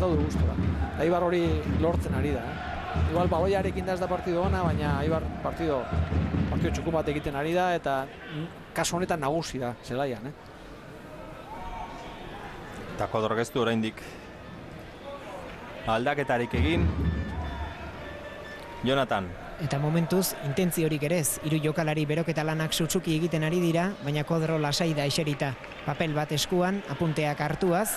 daude gustora. Eibar hori lortzen ari da. Igual baloiarekin da ez da partido ona, baina Eibar partido txukun bat egiten ari da, eta kasu honetan nagusi da zelaian. Eta Kodorok ez du oraindik aldaketarik egin. Jonathan. Eta momentuz, intentziorik ere ez, 3 jokalari beroketa lanak sutsuki egiten ari dira, baina Kodro lasai da eserita. Papel bat eskuan, apunteak hartuaz.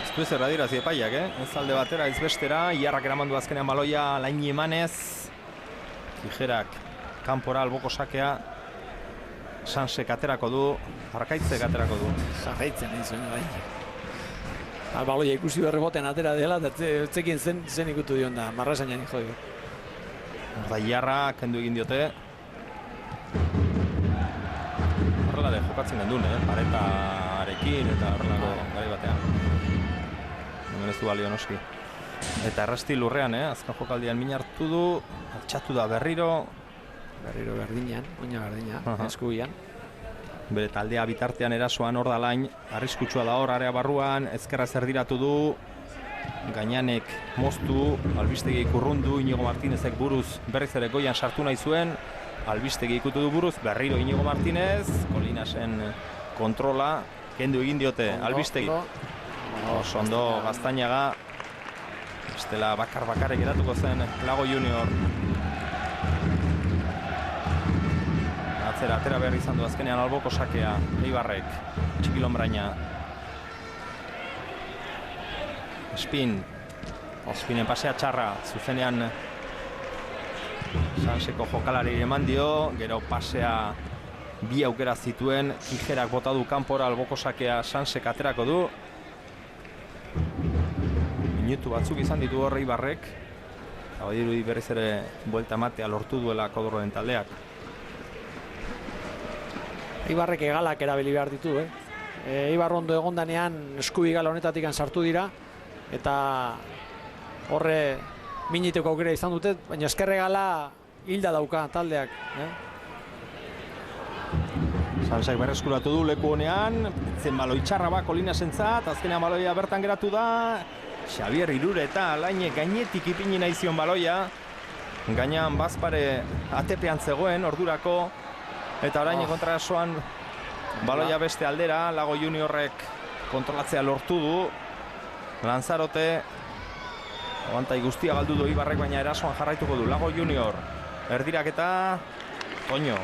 Ez du ez erradirazi epaiak, Ez alde batera, ez bestera, Iarrak eramandu azkenean baloia laini emanez. Tijerak kanpora alboko sakea. Sansek aterako du, Arkaitzek aterako du. Jarraitzen egin zuen, bai. Baloia ikusi berreboten atera dela, eta etzekin zen ikutu dion da, marrazainan jo dio. Horda Iarra kendu egin diote. Horrela de jokatzen gendun, Paretarekin eta horrelako gari batean. Hemen ez du balio noski. Eta errasti lurrean, azken jokaldian min hartu du, altxatu da berriro. Berriro berdinean, oina berdina, eskubian. Bere taldea bitartean erasoan hor da lain, arriskutsua da hor, area barruan, ezkerra zerdiratu du, Gainanek moztu, albistegi ikurrundu, Inigo Martinezek buruz berriz ere goian sartu nahi zuen, albistegi ikutu du buruz, berriro Inigo Martinez, Kolinasen kontrola, kendu egin diote, albistegi. Ondo Gaztainaga, bestela bakar-bakarek geratuko zen Lago Junior. Atera behar izan du azkenean alboko sakea, Eibarrek, Txikilonbraina. Espinen pasea txarra, zuzenean Sanseko jokalari eman dio, gero pasea bi aukera zituen, Tijerak bota du kanpora, alboko sakea Sansek aterako du. Minutu batzuk izan ditu hor Eibarrek, eta badirudi berriz ere buelta matea lortu duela Kodroren taldeak. Eibarrek egalak erabili behar ditu, Eibar ondo egondanean eskubi gala honetatik sartu dira, eta horre miniteko aukera izan dute, baina eskerre gala hilda dauka taldeak. Sansek berreskuratu du leku honean, zen baloi txarra ba Kolinasentzat, azkenean baloia bertan geratu da, Xabier Irureta Alainek gainetik ipini nahi zion baloia, gainean Bazpare atepean zegoen ordurako, eta orain kontrasoan baloia beste aldera, Lago Juniorrek kontrolatzea lortu du, Lanzarote abantai guztia galdu du Eibarrek, baina erasoan jarraituko du Lago Junior, erdiraketa Toño.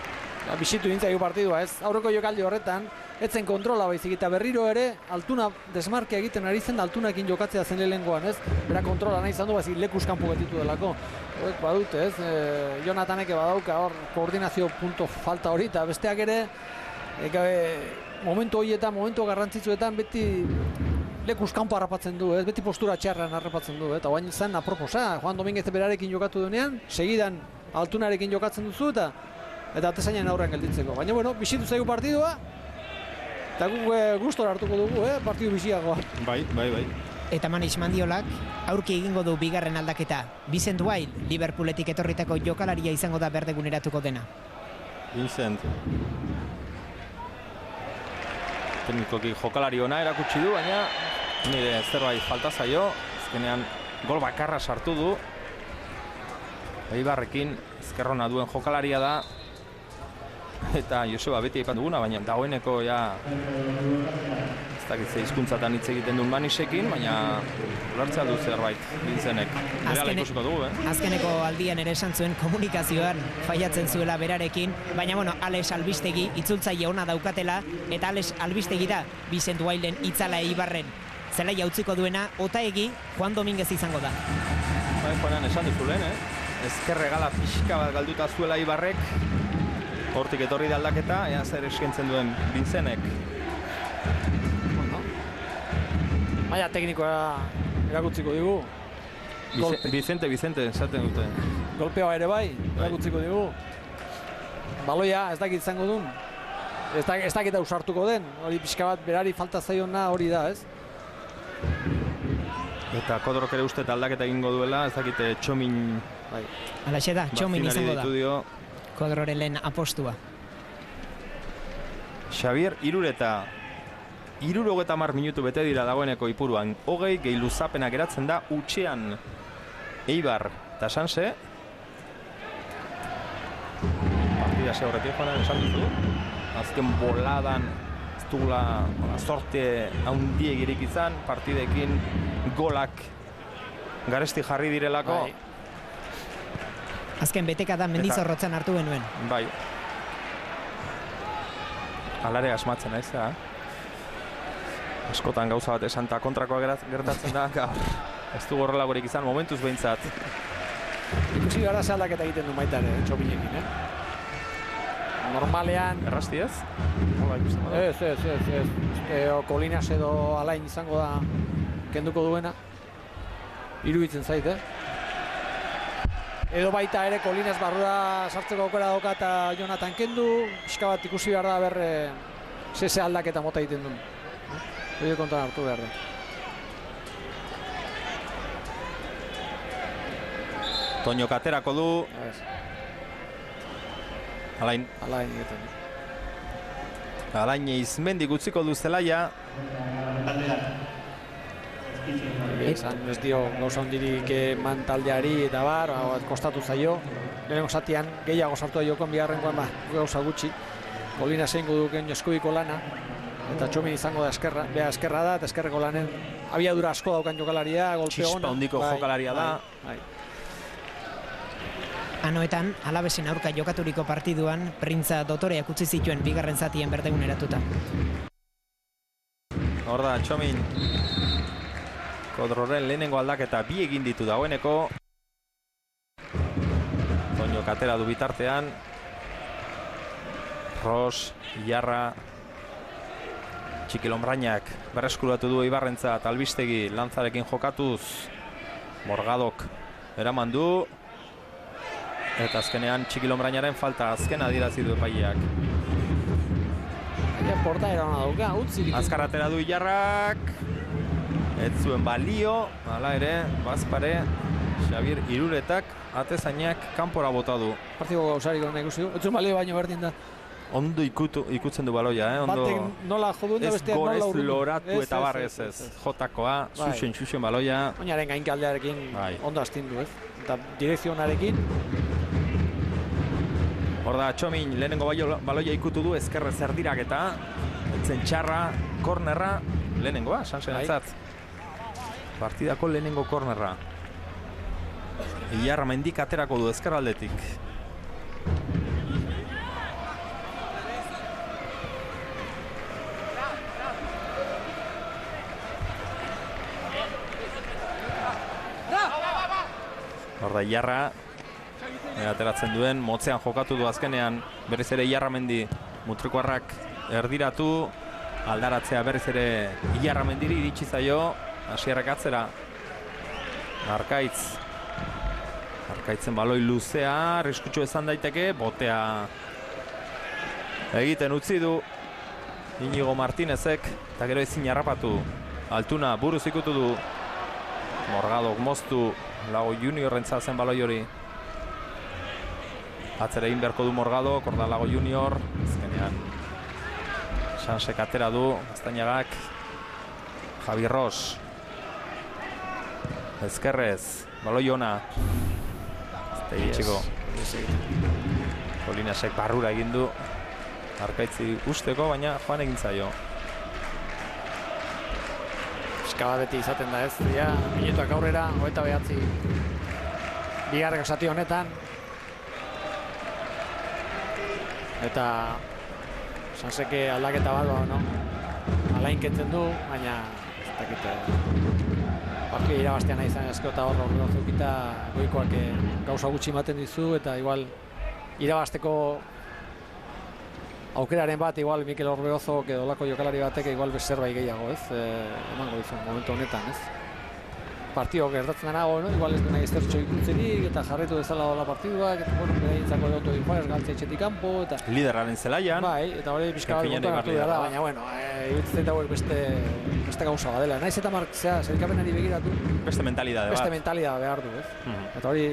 Bisitu nintzaigu partidua, aurreko jokaldi horretan, etzen kontrola baizik eta berriro ere Altuna desmarke egiten ari zen, Altunakin jokatzea zen lehengoan, bera kontrola nahi izan du, baizik lekuz kanpo getitu delako. Horrek badute, Jonathanek badauka hor koordinazio punto falta hori, eta besteak ere momentu horietan, momentu garrantzitsuetan beti lekuz kanpo harrapatzen du, beti postura txarran harrapatzen du, eta guain zen aproposa, Juan Dominguez berarekin jokatu denean, segidan Altunarekin jokatzen duzu, eta atezainen aurrean gelditzeko. Baina, bisitu zaigu partidua, eta guk gustora hartuko dugu, partidu bisiagoa. Bai. Eta Manix Mandiolak aurki egingo du bigarren aldaketa. Vincent Wild, Liverpooletik etorritako jokalaria izango da berdeguneratuko dena. Vincent. Teknikoki jokalari ona erakutsi du, baina nire zerbait falta zaio. Azkenean gol bakarra sartu du. Eibarrekin ezkerrona duen jokalaria da. Eta Joseba beti aipan duguna, baina dagoeneko ez dakit ze hizkuntzatan hitz egiten duen Manisekin, baina ulertzea du zerbait Vincenek. Berehala ikusiko dugu, Azkeneko aldian ere esan zuen komunikazioan faiatzen zuela berarekin, baina Alex Albistegi itzultzaile ona daukatela, eta Alex Albistegi da Vincent Wilden itzala Eibarren. Zelaia utziko duena, Otaegi Juan Dominguez izango da. Joanean esan duzu lehen, ezkerre gala pixka bat galduta zuela Eibarrek, hortik etorri da aldaketa, ea zer eskentzen duen Vincenek. Maila teknikoa erakutziko digu. Vicente, esaten dute. Golpeoa ere bai, erakutziko digu. Baloia, ez dakit izango duen. Ez dakit ausartuko den, hori pixka bat berari falta zaiona hori da, Eta Kodrok ere uste aldaketa egingo duela, ez dakite Txomin... Alaxe da, Txomin izango da. Kodroren lehen apostua. Xabier Irureta. 60 minutu bete dira dagoeneko Ipuruan. 20 gehi luzapena geratzen da utxean Eibar eta Sanse. Partida ze horretik joan esan duzu. Azken boladan ez dugula sorte handiegirik izan, partidekin golak garesti jarri direlako. Bai. Azken beteka Mendizorrotzan hartu genuen. Bai. Alare asmatzen naiz, askotan gauza bat esan eta kontrakoa gertatzen da, ez du horrelagorik izan momentuz behintzat. Ikusi gara ze aldaketa egiten du baita ere, Txominekin, Normalean... Errasti ez? Ez. Kolinas edo Alain izango da kenduko duena. Iruditzen zait, Edo baita ere Kolinas barrura sartzeko aukera dauka eta Jonathan kendu. Pixka bat ikusi behar da berre ze aldaketa mota egiten duen. Hori kontan hartu behar da. Toño katerako du. Alain egiten. Alain Izmendik utziko du zelaia. Esan ez dio gauza hondirik eman taldeari eta bar, kostatu zaio. Lehenengo zatian gehiago sartu da jokoan, bigarrengoan gauza gutxi. Kolina zeingo duken eskubiko lana. Eta Txomin izango da eskerra da, eta eskerreko lanen abiadura asko daukan jokalaria, golpe ona. Txispa hondiko jokalaria da. Anoetan, Alabesin aurka jokaturiko partiduan, Printza dotoreak utzi zituen bigarren zatien berdeguneratuta. Hor da, Txomin. Kodroren lehenengo aldaketa bi egin ditu dagoeneko. Toño katera du bitartean. Ros, Iarra, Txikilombrainak berreskuratu du Eibarrentzat, Albistegi Lantzarekin jokatuz. Morgadok eraman du. Eta azkenean Txikilombrainaren falta azken adierazi du epaileak. Portaera hona dauka, utzi. Azkar atera du Iarrak. Ez zuen balio, hala ere, Bazpare, Xabier Iruretak atezainak kanpora bota du. Partiko gauzarik hona ikusi du, ez zuen balio baino berdin da. Ondo ikutzen du baloia, ondo. Batek nola jodun da bestean nola urrundu. Ez gorez loratu eta barrez ez. Jotakoa, xuxen baloia. Oinaren gainkaldearekin ondo astindu, ez? Eta direkzionarekin. Hor da, Txomin lehenengo baloia ikutu du, ezkerrez erdirak eta etzen txarra, kornerra, lehenengoa, Sansenatzat. Partidako lehenengo kornerra. Iarra Mendik aterako du ezkerraldetik. Hor da, Iarra ateratzen duen, motzean jokatu du azkenean, berriz ere Iarra Mendi mutrikoarrak erdiratu, aldaratzea berriz ere Iarra Mendiri iritsi zaio, Asierrek atzera. Arkaitzen baloi luzea, arriskutsu izan daiteke, botea egiten utzi du Inigo Martinezek, eta gero ezin harrapatu. Altuna buruz ikutu du. Morgadok moztu, Lago Juniorrentza zen baloi hori. Atzera egin beharko du Morgadok, orda Lago Junior, azkenean Sansek atera du, Aztainagak, Javi Ros. Ezkerrez, baloi ona. Tegitxiko. Kolinasek barrura egin du. Arkaitzi usteko, baina joan egin zaio. Eskaba beti izaten da ez. Minutuak aurrera, 29. Bigarreko zati honetan. Eta Sanseke aldaketa bat, Alain kentzen du, baina ez dakite. Partida irabaztean nahi izan ezko eta horro zeukita goikoak gauza gutxi ematen dizu eta igual irabazteko aukeraren bat igual Mikel Orbegozo edo lako jokalari batek igual zerbait gehiago, ez? Emango dizu momentu honetan, ez? Partio gertatzen denago, igual ez dena iztertxo ikutzerik eta jarretu dezala dola partiduak, eta behintzako egotu Juarez galtze etxetik kanpo, eta... Lideraren zelaian. Bai, eta hori pixka bat kontuan hartu da, baina, bueno, iruditzen hauek beste gauza badela. Naiz eta Mark, zerikapenari begiratu. Beste mentalidade bat. Beste mentalidade behar du, ez? Eta hori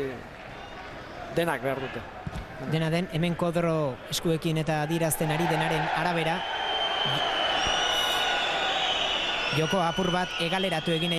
denak behar dute. Dena den, hemen Kodro eskuekin eta adirazten ari denaren arabera. joko apur bat egaleratu egin